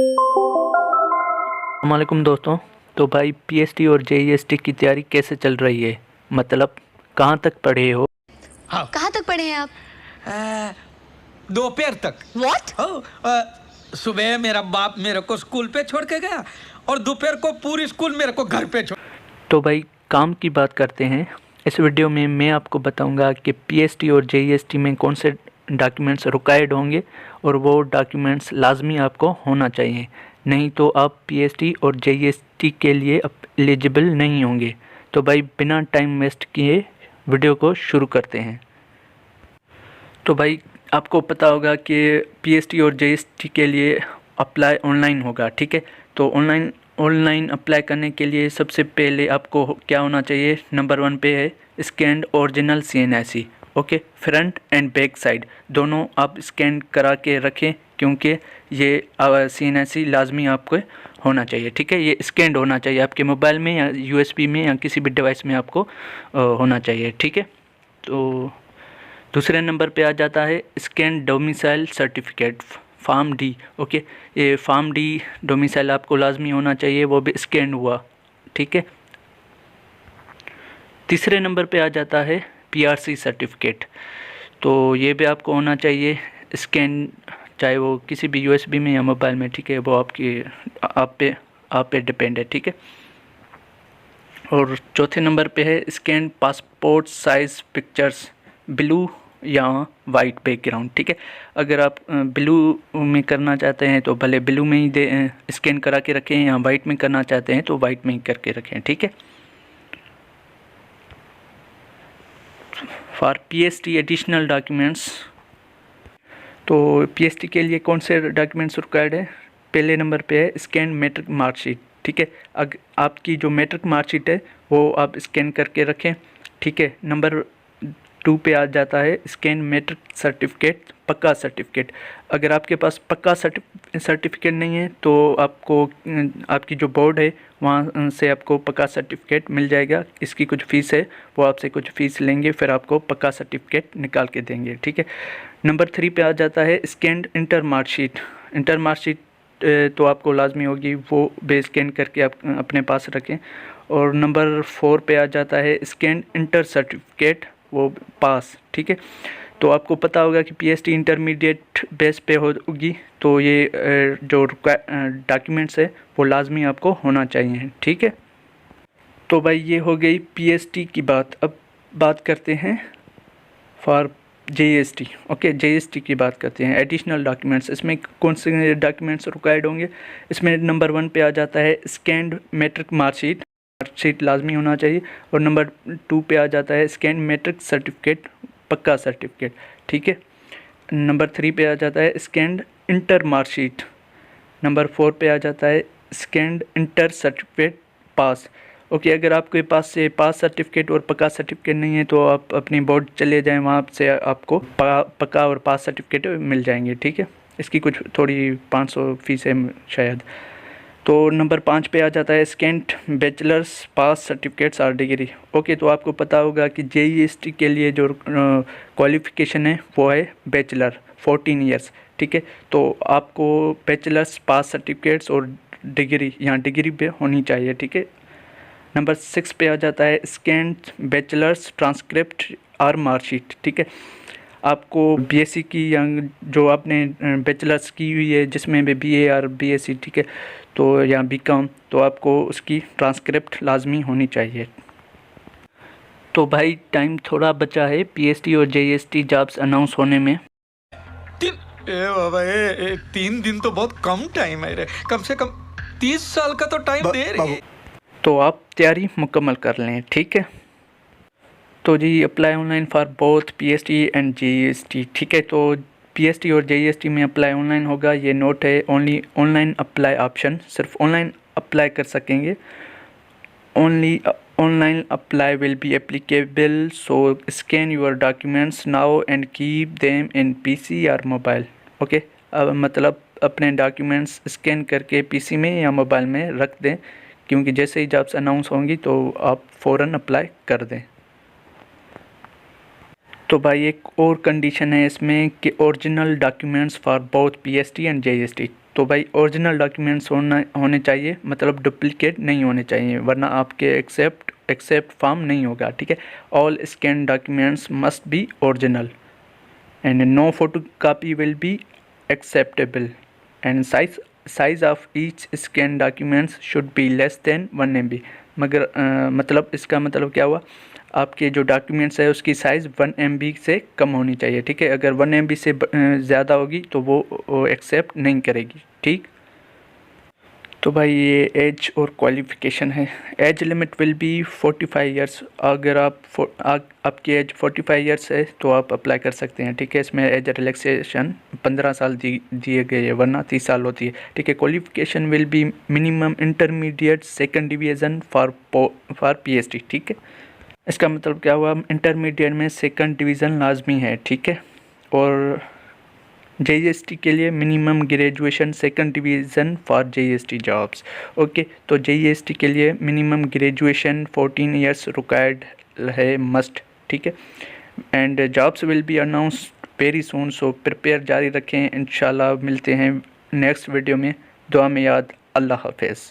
अस्सलामुअलैकुम दोस्तों। तो भाई पीएसटी और जेईएसटी की तैयारी कैसे चल रही है, मतलब कहाँ तक पढ़े हो? हाँ। कहाँ तक पढ़े हैं आप? दोपहर तक। What? सुबह मेरा बाप मेरे को स्कूल पे छोड़ के गया और दोपहर को पूरी स्कूल मेरे को घर पे छोड़। तो भाई काम की बात करते हैं। इस वीडियो में मैं आपको बताऊंगा कि पीएसटी और जेईएसटी में कौन से डॉक्यूमेंट्स रिक्वायर्ड होंगे और वो डॉक्यूमेंट्स लाजमी आपको होना चाहिए, नहीं तो आप पीएसटी और जेईएसटी के लिए एलिजिबल नहीं होंगे। तो भाई बिना टाइम वेस्ट किए वीडियो को शुरू करते हैं। तो भाई आपको पता होगा कि पीएसटी और जेईएसटी के लिए अप्लाई ऑनलाइन होगा, ठीक है। तो ऑनलाइन अप्लाई करने के लिए सबसे पहले आपको क्या होना चाहिए, नंबर 1 पे है scanned original CNIC. Okay, front end back side दोनों आप स्कैन करा के रखें, क्योंकि ये सीएनआईसी लाजमी आपको होना चाहिए, ठीक है। ये स्कैन्ड होना चाहिए आपके मोबाइल में या यूएसबी में या किसी भी डिवाइस में आपको होना चाहिए, ठीक है। तो दूसरे नंबर पे आ जाता है scan domicile certificate, pharm D. Okay, ये फार्म डी डोमिसाइल आपको लाजमी होना चाहिए, वो भी स्कैन हुआ, ठीक है। तीसरे नंबर पे आ जाता है पीआरसी सर्टिफिकेट। तो ये भी आपको होना चाहिए स्कैन, चाहे वो किसी भी यूएसबी में या मोबाइल में, ठीक है। वो आप पे डिपेंड है, ठीक है। और चौथे नंबर पे है scan passport size pictures, blue या वाइट बैकग्राउंड, ठीक है। अगर आप ब्लू में करना चाहते हैं तो भले ब्लू में ही स्कैन करा के रखें, या वाइट में करना चाहते हैं तो वाइट में ही करके रखें, ठीक है। फॉर पीएसटी एडिशनल डॉक्यूमेंट्स, तो पीएसटी के लिए कौन से डॉक्यूमेंट्स रिक्वायर्ड है? पहले नंबर पे है स्कैन मैट्रिक मार्कशीट, ठीक है। आपकी जो मैट्रिक मार्कशीट है वो आप स्कैन करके रखें, ठीक है। नंबर 2 पे आ जाता है स्कैन मैट्रिक सर्टिफिकेट, पक्का सर्टिफिकेट। अगर आपके पास पक्का सर्टिफिकेट नहीं है तो आपको आपकी जो बोर्ड है वहाँ से आपको पक्का सर्टिफिकेट मिल जाएगा। इसकी कुछ फ़ीस है, वो आपसे कुछ फ़ीस लेंगे, फिर आपको पक्का सर्टिफिकेट निकाल के देंगे, ठीक है। नंबर 3 पे आ जाता है scan inter marksheet. Inter marksheet तो आपको लाजमी होगी, वो भी स्कैन करके आप अपने पास रखें। और नंबर 4 पे आ जाता है स्कैन इंटर सर्टिफिकेट, वो पास, ठीक है। तो आपको पता होगा कि पीएसटी इंटरमीडिएट बेस पे होगी, तो ये जो डॉक्यूमेंट्स है वो लाजमी आपको होना चाहिए, ठीक है। तो भाई ये हो गई पीएसटी की बात। अब बात करते हैं फॉर जेईएसटी। ओके, जेईएसटी की बात करते हैं, एडिशनल डॉक्यूमेंट्स। इसमें कौन से डॉक्यूमेंट्स रिक्वायर्ड होंगे? इसमें नंबर 1 पे आ जाता है स्कैन्ड मैट्रिक मार्कशीट लाजमी होना चाहिए। और नंबर 2 पे आ जाता है स्कैन मैट्रिक सर्टिफिकेट, पक्का सर्टिफिकेट, ठीक है। नंबर 3 पे आ जाता है स्कैन इंटर मार्कशीट। नंबर 4 पे आ जाता है स्कैन इंटर सर्टिफिकेट पास। ओके, अगर आपके पास से पास सर्टिफिकेट और पक्का सर्टिफिकेट नहीं है तो आप अपनी बोर्ड चले जाएं, वहाँ से आपको पक्का और पास सर्टिफिकेट मिल जाएंगे, ठीक है। इसकी कुछ थोड़ी 500 फीस है शायद। तो नंबर 5 पे आ जाता है स्कैन्ड बैचलर्स पास सर्टिफिकेट्स और डिग्री। ओके, तो आपको पता होगा कि जेईएसटी के लिए जो क्वालिफ़िकेशन है वो है बैचलर, 14 ईयर्स, ठीक है। तो आपको बैचलर्स पास सर्टिफिकेट्स और डिग्री, यहाँ डिग्री भी होनी चाहिए, ठीक है। नंबर 6 पे आ जाता है स्कैन्ड बैचलर्स ट्रांसक्रिप्ट और मार्कशीट, ठीक है। आपको बीएससी की या जो आपने बैचलर्स की हुई है जिसमें भी बीए और बीएससी, ठीक है, तो या बीकॉम, तो आपको उसकी ट्रांसक्रिप्ट लाजमी होनी चाहिए। तो भाई टाइम थोड़ा बचा है पीएसटी और जेईएसटी जॉब्स अनाउंस होने में। 3 दिन तो बहुत कम टाइम है रे, कम से कम 30 साल का तो टाइम दे रहे। तो आप तैयारी मुकम्मल कर लें, ठीक है। तो जी apply online for both PST and JEST, ठीक है। तो पीएसटी और जेईएसटी में अप्लाई ऑनलाइन होगा, ये नोट है। ओनली ऑनलाइन अप्लाई ऑप्शन, सिर्फ ऑनलाइन अप्लाई कर सकेंगे। Only online apply will be applicable, so scan your documents now and keep them in PC और मोबाइल। ओके, मतलब अपने डॉक्यूमेंट्स स्कैन करके पीसी में या मोबाइल में रख दें, क्योंकि जैसे ही जॉब्स अनाउंस होंगी तो आप फ़ौरन अप्लाई कर दें। तो भाई एक और कंडीशन है इसमें कि original documents for both PST and JEST, तो भाई ओरिजिनल डॉक्यूमेंट्स होने चाहिए, मतलब डुप्लीकेट नहीं होने चाहिए, वरना आपके एक्सेप्ट फॉर्म नहीं होगा, ठीक है। All scan documents must be original and no photocopy will be acceptable and size of each scan documents should be less than 1 MB। मगर मतलब इसका मतलब क्या हुआ, आपके जो डॉक्यूमेंट्स है उसकी साइज़ 1 MB से कम होनी चाहिए, ठीक है। अगर 1 MB से ज़्यादा होगी तो वो एक्सेप्ट नहीं करेगी, ठीक। तो भाई ये एज और क्वालिफ़िकेशन है। Age limit will be 45 years. अगर आपकी एज 45 ईयर्स है तो आप अप्लाई कर सकते हैं, ठीक है। इसमें एज रिलैक्सेशन 15 साल दिए गए हैं, वरना 30 साल होती है, ठीक है। Qualification will be minimum intermediate second division for PhD, ठीक है। इसका मतलब क्या हुआ, इंटरमीडिएट में सेकंड डिवीज़न लाजमी है, ठीक है। और JST के लिए minimum graduation second division for JST jobs, okay. तो JST के लिए मिनिमम ग्रेजुएशन 14 ईयर्स रिक्वायर्ड है, मस्ट, ठीक है। And jobs will be announced very soon, so prepare जारी रखें। इंशाल्लाह मिलते हैं नेक्स्ट वीडियो में। दुआ में याद। अल्लाह हाफिज़।